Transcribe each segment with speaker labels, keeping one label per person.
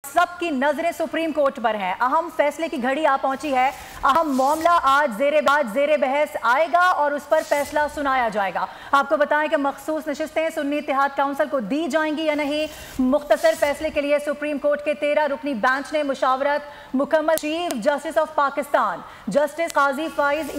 Speaker 1: सबकी नजरें supreme court पर हैं। अहम फैसले की घड़ी आ पहुंची है। अहम मामला आज जेर बहस आएगा और उस पर फैसला सुनाया जाएगा। आपको बताएं कि मखसूस नशिस्तें सुन्नी इत्तेहाद काउंसिल को दी जाएंगी या नहीं। मुख्तसर फैसले के लिए सुप्रीम कोर्ट के 13 रुकनी बेंच ने मुशावरत मुकम्मल। Chief justice of Pakistan justice Qazi Faez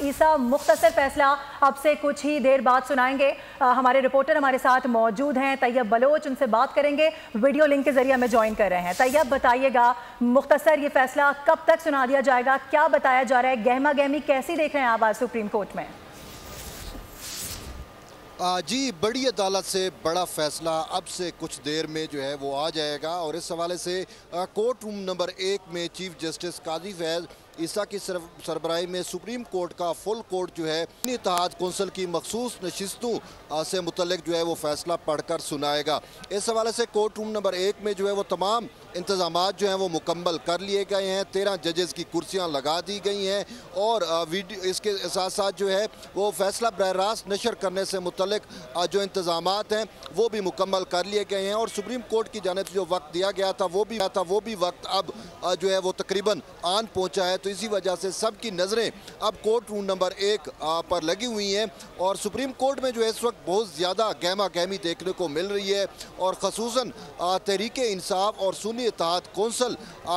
Speaker 1: Isa मुख्तसर फैसला अब से कुछ ही देर बाद सुनाएंगे। हमारे रिपोर्टर हमारे साथ मौजूद हैं, तैयब बलोच, उनसे बात करेंगे। वीडियो लिंक के जरिए हमें ज्वाइन कर रहे हैं। तैयब, बताइएगा मुख्तसर ये फैसला कब तक सुना दिया जाएगा, क्या बताया जा रहा है, गहमा गहमी कैसी देख रहे हैं आप आज सुप्रीम कोर्ट में?
Speaker 2: जी, बड़ी अदालत से बड़ा फैसला अब से कुछ देर में जो है वो आ जाएगा और इस हवाले से कोर्ट रूम नंबर 1 में चीफ जस्टिस काजी फैज ईसा की सरबराही में सुप्रीम कोर्ट का फुल कोर्ट जो है इत्तेहाद कौंसिल की मखसूस नशिस्तों से मुतल्लिक जो है वो फैसला पढ़कर सुनाएगा। इस हवाले से कोर्ट रूम नंबर 1 में जो है वो तमाम इंतजामात जो हैं वो मुकम्मल कर लिए गए हैं। 13 जजेस की कुर्सियां लगा दी गई हैं और इसके साथ साथ जो है वो फैसला बरह रास्त नशर करने से मुतल्लिक जो इंतजामात हैं वो भी मुकम्मल कर लिए गए हैं और सुप्रीम कोर्ट की जानिब से जो वक्त दिया गया था वो भी वक्त अब जो है वो तकरीबन आन पहुँचा है। तो इसी वजह से सबकी नज़रें अब कोर्ट रूम नंबर 1 पर लगी हुई हैं और सुप्रीम कोर्ट में जो है इस वक्त बहुत ज़्यादा गहमा गहमी देखने को मिल रही है और ख़ुसूसन तहरीक इंसाफ और सुन्नी इत्तेहाद कौंसिल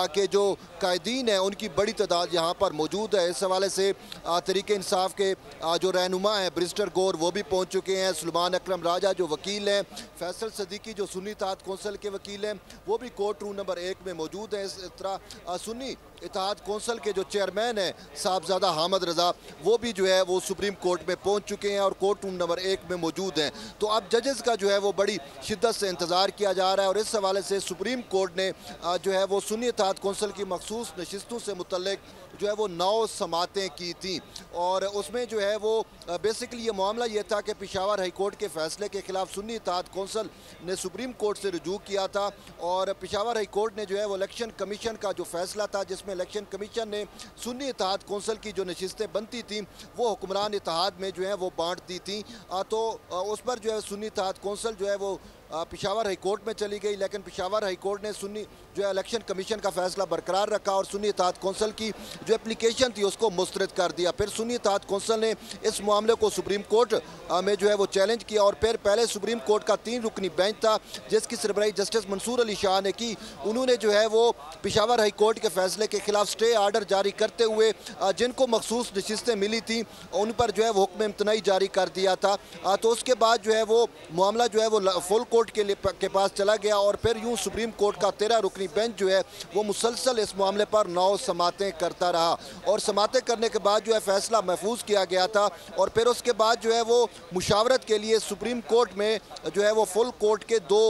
Speaker 2: के जो कायदीन हैं उनकी बड़ी तादाद यहाँ पर मौजूद है। इस हवाले से तहरीक इंसाफ के जो रहनुमा हैं बैरिस्टर गौर वो भी पहुँच चुके हैं, सुलेमान अकरम राजा जो वकील हैं, फैसल सदीकी जो सुन्नी इत्तेहाद कौंसिल के वकील हैं वो भी कोर्ट रूम नंबर 1 में मौजूद हैं। इस तरह सुन्नी इत्तेहाद कौंसिल के जो चेयरमैन है साहबजादा हामिद रजा वो भी जो है वो सुप्रीम कोर्ट में पहुंच चुके हैं और कोर्ट रूम नंबर 1 में मौजूद हैं। तो अब जजेस का जो है वो बड़ी शिद्दत से इंतज़ार किया जा रहा है और इस हवाले से सुप्रीम कोर्ट ने जो है वो सुन्नी इत्तेहाद कौंसिल की मखसूस नशिस्तों से मुतल्लिक जो है वो 9 समातें की थी और उसमें जो है वो बेसिकली ये मामला ये था कि पेशावर हाई कोर्ट के फैसले के खिलाफ सुन्नी इत्तेहाद कौंसिल ने सुप्रीम कोर्ट से रुजू किया था और पेशावर हाई कोर्ट ने जो है वो इलेक्शन कमीशन का जो फैसला था जिसमें इलेक्शन कमीशन ने सुन्नी इत्तेहाद कौंसिल की जो नशिस्तें बनती थीं वो हुक्मरान इत्तेहाद में जो है वो बांट दी थी। तो उस पर जो है सुन्नी इत्तेहाद कौंसिल जो है वो पेशावर हाई कोर्ट में चली गई, लेकिन पेशावर हाई कोर्ट ने सुन्नी जो है इलेक्शन कमीशन का फैसला बरकरार रखा और सुन्नी इत्तेहाद कौंसिल की जो एप्लीकेशन थी उसको मुस्तरद कर दिया। फिर सुन्नी इत्तेहाद कौंसिल ने इस मामले को सुप्रीम कोर्ट में जो है वो चैलेंज किया और फिर पहले सुप्रीम कोर्ट का 3 रुकनी बेंच था जिसकी सरबराही जस्टिस मंसूर अली शाह ने की। उन्होंने जो है वो पेशावर हाई कोर्ट के फैसले के खिलाफ स्टे आर्डर जारी करते हुए जिनको मखसूस नशिस्तें मिली थी उन पर जो है वो हुक्म इम्तनाई जारी कर दिया था। तो उसके बाद जो है वो मामला जो है वो फुल कोर्ट के पास चला गया और फिर यूं सुप्रीम कोर्ट का 13 रुकनी बेंच जो है वो मुसलसल इस मामले पर 9 समातें करता रहा और समातें करने के बाद जो है फैसला महफूज किया गया था और फिर उसके बाद जो है वो मुशावरत के लिए सुप्रीम कोर्ट में जो है वो फुल कोर्ट के 2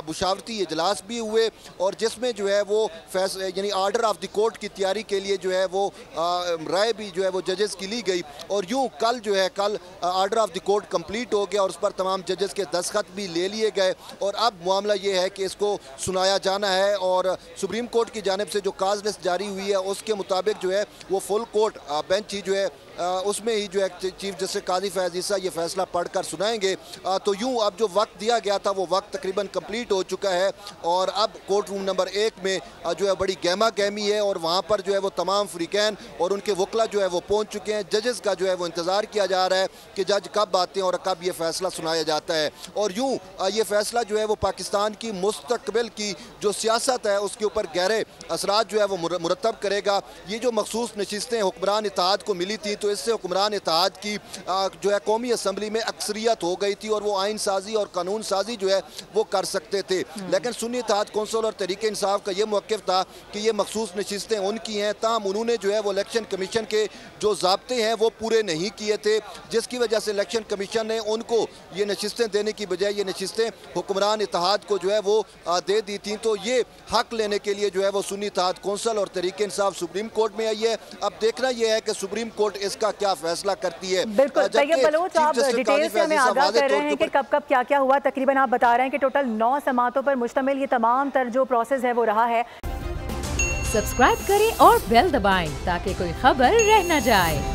Speaker 2: मुशावरती इजलास भी हुए और जिसमें जो है वो फैसला यानी आर्डर ऑफ द कोर्ट की तैयारी के लिए जो है वो राय भी जो है वो जजेस की ली गई और यूं कल order of the court complete हो गया और उस पर तमाम जजेस के दस्तखत भी ले लिए गए और अब मामला ये है कि इसको सुनाया जाना है और सुप्रीम कोर्ट की जानिब से जो काज लिस्ट जारी हुई है उसके मुताबिक जो है वो फुल कोर्ट बेंच ही जो है उसमें ही जो है चीफ जस्टिस काजी फैज ईसा ये फैसला पढ़कर सुनाएंगे। तो यूं अब जो वक्त दिया गया था वो वक्त तकरीबन कंप्लीट हो चुका है और अब कोर्ट रूम नंबर 1 में जो है बड़ी गहमा गहमी है और वहाँ पर जो है वो तमाम फ्रीकैन और उनके वकला जो है वो पहुँच चुके हैं। जजेस का जो है वो इंतज़ार किया जा रहा है कि जज कब आते हैं और कब ये फैसला सुनाया जाता है और यूँ ये फैसला जो है वो पाकिस्तान की मुस्तकबिल की जो सियासत है उसके ऊपर गहरे असरात जो है वो मुरतब करेगा। ये जो मखसूस नशिस्तें हुक्मरान इत्तेहाद को मिली थी तो इससे हुक्मरान इत्तेहाद की जो है कौमी असम्बली में अक्सरियत हो गई थी और वो आइन साजी और कानून साजी जो है वो कर सकते थे, लेकिन सुन्नी इत्तेहाद कौंसिल और तहरीक इंसाफ का ये मौक़िफ़ था कि ये मखसूस नशिस्तें उनकी हैं। ताहम उन्होंने जो है वो इलेक्शन कमीशन के जो ज़ाब्ते हैं वो पूरे नहीं किए थे जिसकी वजह से इलेक्शन कमीशन ने उनको ये नशिस्तें देने की बजाय ये नशिस्तें हुक्मरान इत्तेहाद को जो है वो दे दी थी। तो ये हक लेने के लिए जो है वो सुन्नी इत्तेहाद कौंसिल और तहरीक इंसाफ सुप्रीम कोर्ट में आई है। अब देखना यह है कि सुप्रीम कोर्ट इसका क्या फैसला करती है।
Speaker 1: बिल्कुल तैयब बलोच, आप डिटेल से हमें आगाह कर रहे हैं कि कब कब क्या क्या हुआ। तकरीबन आप बता रहे हैं कि टोटल 9 समातों पर मुश्तमिल ये तमाम तर जो प्रोसेस है वो रहा है।
Speaker 3: सब्सक्राइब करें और बेल दबाएं ताकि कोई खबर रह न जाए।